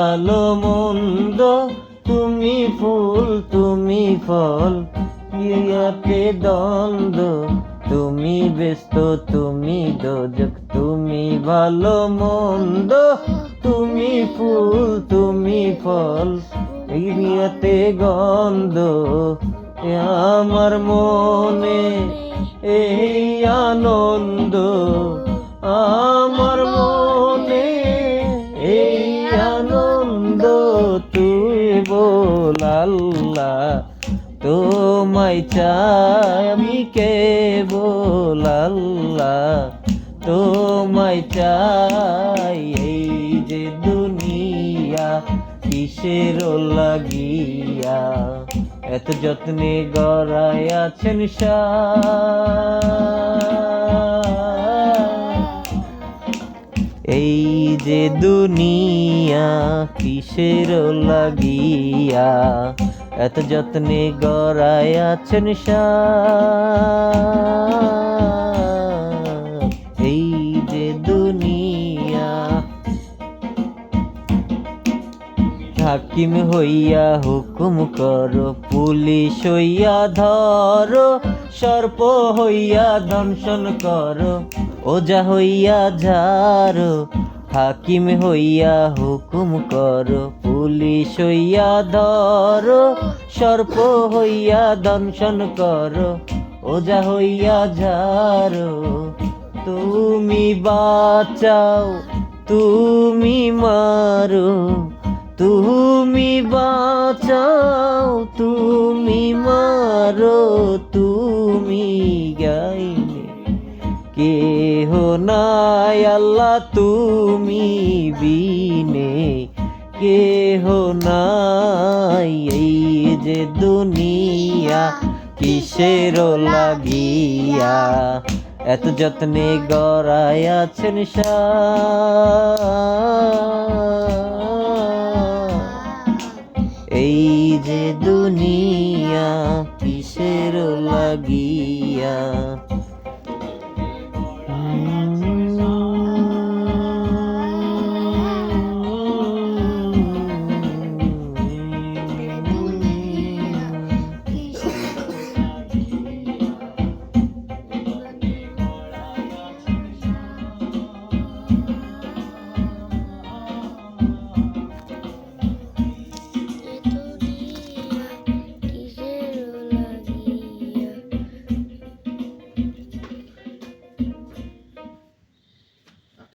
ভালো মন্দ, তুমি ফুল তুমি ফল, ইয়াতে দ্বন্দ্ব, তুমি ব্যস্ত তুমি দোজক, তুমি ভালো মন্দ, তুমি ফুল তুমি ফল, ইয়াতে গন্ধ, আমার মনে এই আনন্দ, আমার মনে এই আনন্দ, তুই বল আল্লাহ তোমায় চাই আমি কেবল আল্লাহ তোমায় চাই। এই যে দুনিয়া কিসের লাগিয়া, এত যত্নে গড়ায় আছেন এই যে দুনিয়া কিসের লাগিয়া, এত যত্নে গড়ায় আছেন এই যে দুনিয়া। হাকিম হইয়া হুকুম করো, পুলিশ হইয়া ধরো, সর্প হইয়া দংশন করো, ওজা হইয়া ঝাড়ো। হাকিম হইয়া হুকুম করো, পুলিশ হইয়া ধরো, সর্প হইয়া দংশন করো, ওজা হইয়া ঝাড়ো। তুমি বাঁচাও তুমি মারো, তুমি বাঁচাও তুমি মারো, তুমি গাইলে কেহ নাই আল্লাহ তুমি বিনে কেহ নাই। এই যে দুনিয়া কিসের লাগিয়া, এত যত্নে গড়ায় আছেন এই যে দুনিয়া কিসের লাগিয়া।